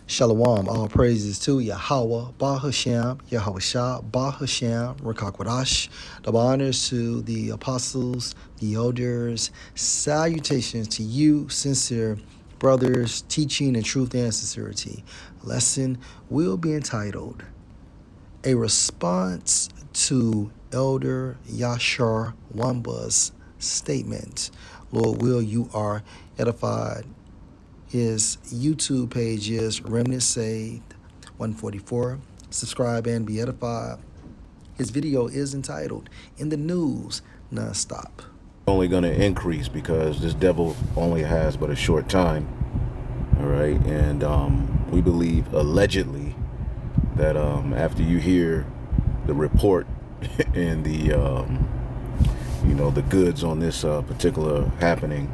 Shalom, all praises to Yahweh, Bahasham, Yahushua, Bahasham, Rakakwadash. The honors to the apostles, the elders. Salutations to you, sincere brothers, teaching in truth and sincerity. Lesson will be entitled, A Response to Elder Yashar Wamba's Statement. Lord will, you are edified. His YouTube page is Remnant Saved 144. Subscribe and be edified. His video is entitled In the News Nonstop. Only going to increase because this devil only has but a short time. All right. And we believe allegedly that after you hear the report and the, the goods on this particular happening,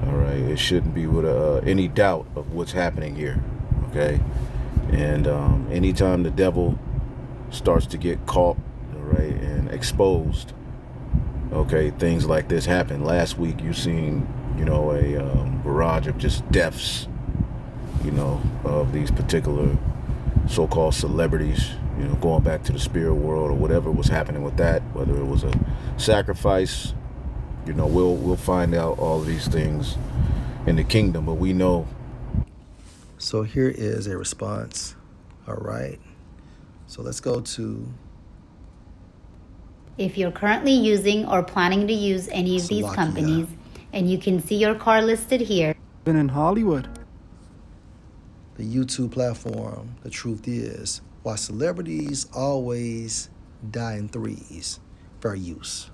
all right, it shouldn't be with any doubt of what's happening here, okay? And anytime the devil starts to get caught, all right, and exposed, okay, things like this happen. Last week you seen, a barrage of just deaths, of these particular so-called celebrities, going back to the spirit world or whatever was happening with that, whether it was a sacrifice. We'll find out all of these things in the kingdom, but we know. So here is a response. All right. So let's go to. If you're currently using or planning to use any of these companies, and you can see your car listed here. Been in Hollywood. The YouTube platform, the truth is, why celebrities always die in threes. Fair use.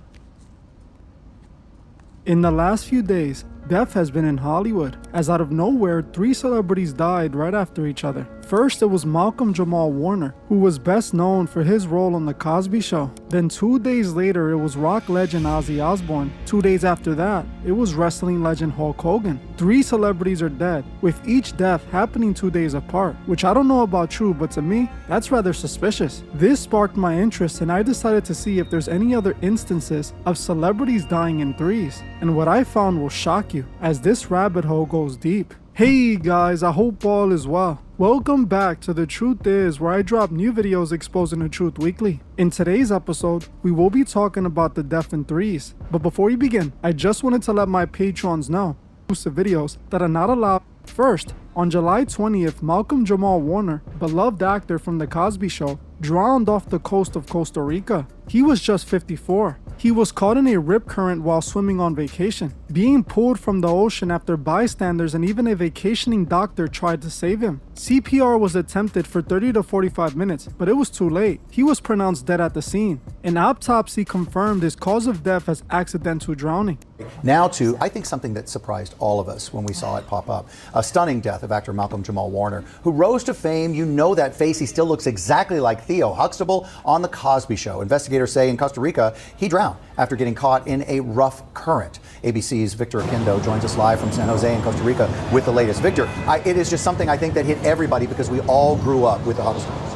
In the last few days, death has been in Hollywood, as out of nowhere, 3 celebrities died right after each other. First, it was Malcolm Jamal Warner, who was best known for his role on The Cosby Show. Then 2 days later, it was rock legend Ozzy Osbourne. 2 days after that, it was wrestling legend Hulk Hogan. 3 celebrities are dead, with each death happening 2 days apart, which I don't know about you, but to me, that's rather suspicious. This sparked my interest, and I decided to see if there's any other instances of celebrities dying in threes. And what I found will shock you, as this rabbit hole goes deep. Hey guys, I hope all is well. Welcome back to The Truth Is, where I drop new videos exposing the truth weekly. In today's episode, we will be talking about the death in threes. But before we begin, I just wanted to let my patrons know exclusive videos that are not allowed. First, on July 20th, Malcolm Jamal Warner, beloved actor from The Cosby Show, drowned off the coast of Costa Rica. He was just 54. He was caught in a rip current while swimming on vacation, being pulled from the ocean after bystanders and even a vacationing doctor tried to save him. CPR was attempted for 30 to 45 minutes, but it was too late. He was pronounced dead at the scene. An autopsy confirmed his cause of death as accidental drowning. Now to, I think, something that surprised all of us when we saw it pop up. A stunning death of actor Malcolm Jamal Warner, who rose to fame. You know that face. He still looks exactly like Theo Huxtable on The Cosby Show. Investigators say in Costa Rica, he drowned after getting caught in a rough current. ABC's Victor Akindo joins us live from San Jose in Costa Rica with the latest. Victor, it is just something I think that hit everybody because we all grew up with the Huxtables.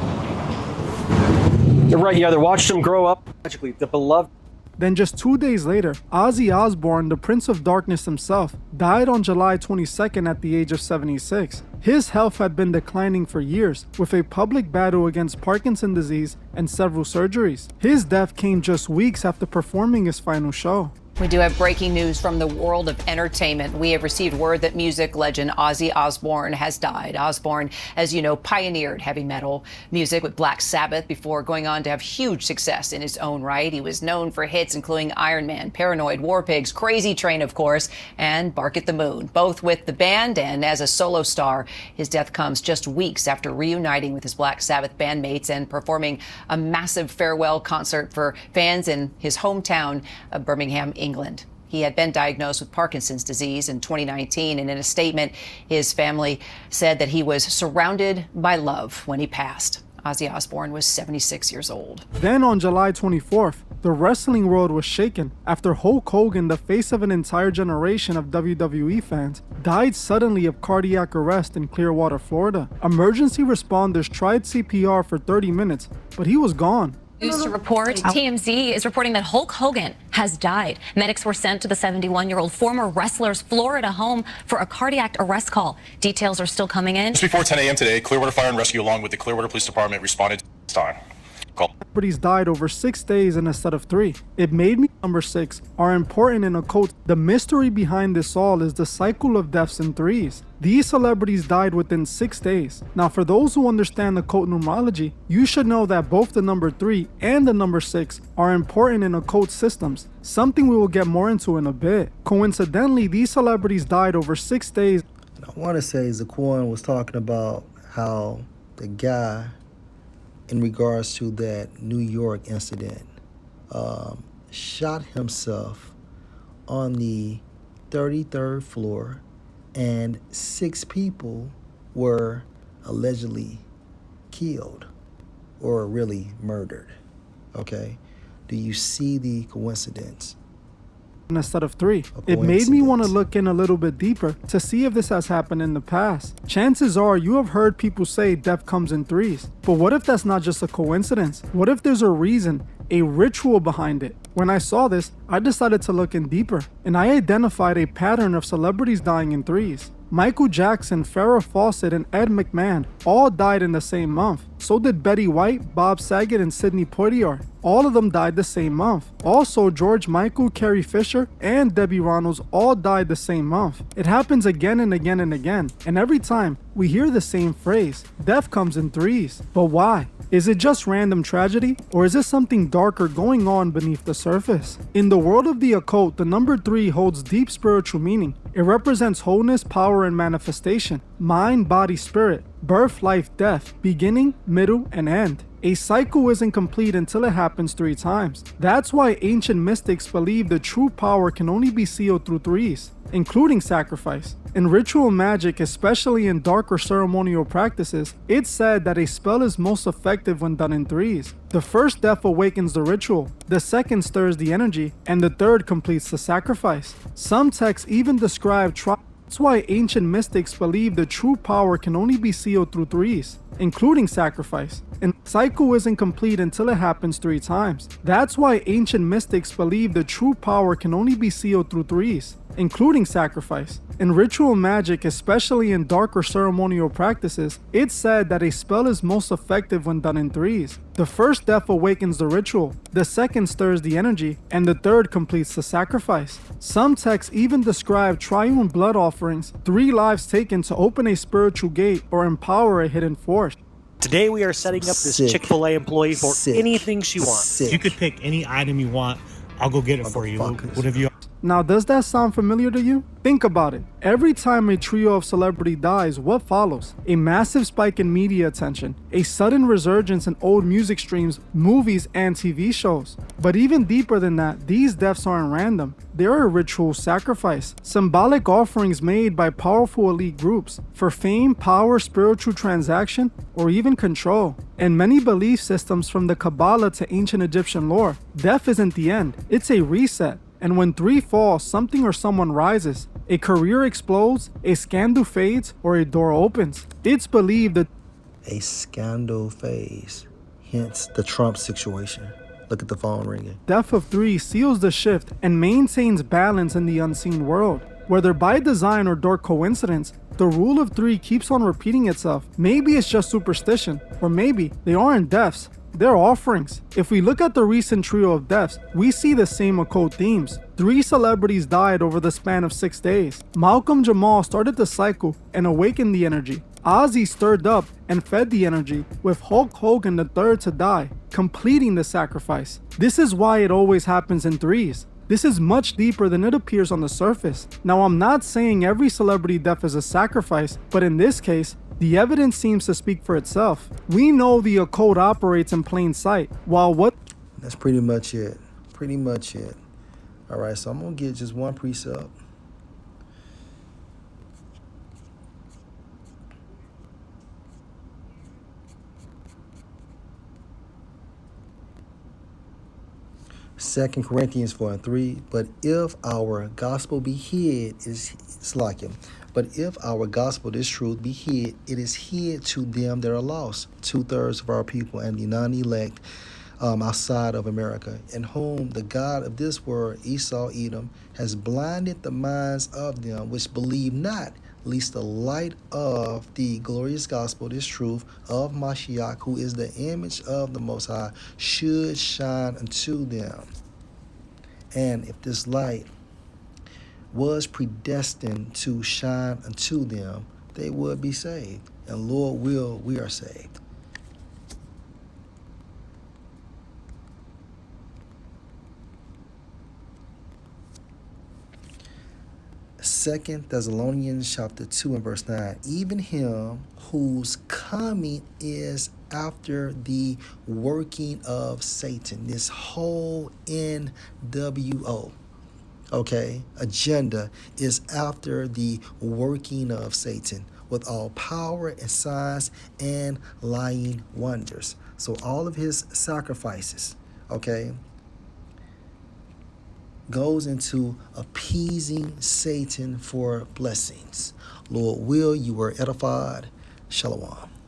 You're right, yeah, they watched him grow up, magically, the beloved. Then just 2 days later, Ozzy Osbourne, the Prince of Darkness himself, died on July 22nd at the age of 76. His health had been declining for years, with a public battle against Parkinson's disease and several surgeries. His death came just weeks after performing his final show. We do have breaking news from the world of entertainment. We have received word that music legend Ozzy Osbourne has died. Osbourne, as you know, pioneered heavy metal music with Black Sabbath before going on to have huge success in his own right. He was known for hits including Iron Man, Paranoid, War Pigs, Crazy Train, of course, and Bark at the Moon, both with the band and as a solo star. His death comes just weeks after reuniting with his Black Sabbath bandmates and performing a massive farewell concert for fans in his hometown of Birmingham, England. He had been diagnosed with Parkinson's disease in 2019, and in a statement, his family said that he was surrounded by love when he passed. Ozzy Osbourne was 76 years old. Then on July 24th, the wrestling world was shaken after Hulk Hogan, the face of an entire generation of WWE fans, died suddenly of cardiac arrest in Clearwater, Florida. Emergency responders tried CPR for 30 minutes, but he was gone. News to report, TMZ is reporting that Hulk Hogan has died. Medics were sent to the 71-year-old former wrestler's Florida home for a cardiac arrest call. Details are still coming in. Just before 10 a.m. today, Clearwater Fire and Rescue along with the Clearwater Police Department responded to this time. Call. Celebrities died over 6 days instead of 3. It made me number 6 are important in occult. The mystery behind this all is the cycle of deaths in threes. These celebrities died within 6 days. Now, for those who understand occult numerology, you should know that both the number 3 and the number 6 are important in occult systems, something we will get more into in a bit. Coincidentally, these celebrities died over 6 days. I want to say Zaquan was talking about how the guy, in regards to that New York incident, shot himself on the 33rd floor, and 6 people were allegedly killed or really murdered. Okay? Do you see the coincidence? Instead of 3. It made me want to look in a little bit deeper to see if this has happened in the past. Chances are you have heard people say death comes in threes. But what if that's not just a coincidence? What if there's a reason, a ritual behind it? When I saw this, I decided to look in deeper, and I identified a pattern of celebrities dying in threes. Michael Jackson, Farrah Fawcett, and Ed McMahon all died in the same month. So did Betty White, Bob Saget, and Sidney Poitier. All of them died the same month. Also, George Michael, Carrie Fisher, and Debbie Reynolds all died the same month. It happens again and again and again, and every time we hear the same phrase, death comes in threes. But why? Is it just random tragedy, or is there something darker going on beneath the surface? In the world of the occult, the number 3 holds deep spiritual meaning. It represents wholeness, power, and manifestation, mind, body, spirit, birth, life, death, beginning, middle, and end. A cycle isn't complete until it happens 3 times. That's why ancient mystics believe the true power can only be sealed through threes, including sacrifice. In ritual magic, especially in darker ceremonial practices, it's said that a spell is most effective when done in threes. The first death awakens the ritual, the second stirs the energy, and the third completes the sacrifice. Some texts even describe That's why ancient mystics believe the true power can only be sealed through threes, including sacrifice. And the cycle isn't complete until it happens 3 times. That's why ancient mystics believe the true power can only be sealed through threes, including sacrifice. In ritual magic, especially in darker ceremonial practices, it's said that a spell is most effective when done in threes. The first death awakens the ritual, the second stirs the energy, and the third completes the sacrifice. Some texts even describe triune blood offerings, 3 lives taken to open a spiritual gate or empower a hidden force. Today we are setting up this Chick-fil-A employee for anything she wants. You could pick any item you want. I'll go get it for you. Whatever you. Now, does that sound familiar to you? Think about it. Every time a trio of celebrity dies, what follows? A massive spike in media attention, a sudden resurgence in old music streams, movies, and TV shows. But even deeper than that, these deaths aren't random. They are a ritual sacrifice, symbolic offerings made by powerful elite groups for fame, power, spiritual transaction, or even control. In many belief systems from the Kabbalah to ancient Egyptian lore, death isn't the end, it's a reset. And when 3 fall, something or someone rises. A career explodes, a scandal fades, or a door opens. It's believed that a scandal phase, hence the Trump situation. Look at the phone ringing. Death of 3 seals the shift and maintains balance in the unseen world. Whether by design or dark coincidence, the rule of 3 keeps on repeating itself. Maybe it's just superstition, or maybe they aren't deaths. They're offerings. If we look at the recent trio of deaths, we see the same occult themes. 3 celebrities died over the span of 6 days. Malcolm Jamal started the cycle and awakened the energy. Ozzy stirred up and fed the energy, with Hulk Hogan the third to die, completing the sacrifice. This is why it always happens in threes. This is much deeper than it appears on the surface. Now, I'm not saying every celebrity death is a sacrifice, but in this case, the evidence seems to speak for itself. We know the occult operates in plain sight, while what... That's pretty much it. Pretty much it. Alright, so I'm going to get just one precept. Second Corinthians 4:3. But if our gospel be hid, it's like him. But if our gospel, this truth, be hid, it is hid to them that are lost, 2/3 of our people, and the non-elect outside of America, in whom the God of this world, Esau, Edom, has blinded the minds of them which believe not, lest the light of the glorious gospel, this truth of Mashiach, who is the image of the Most High, should shine unto them. And if this light was predestined to shine unto them, they would be saved. And Lord will, we are saved. Second Thessalonians chapter 2 and verse 9. Even him whose coming is after the working of Satan. This whole NWO, okay, agenda is after the working of Satan with all power and signs and lying wonders. So all of his sacrifices, okay, goes into appeasing Satan for blessings. Lord will, you were edified. Shalom.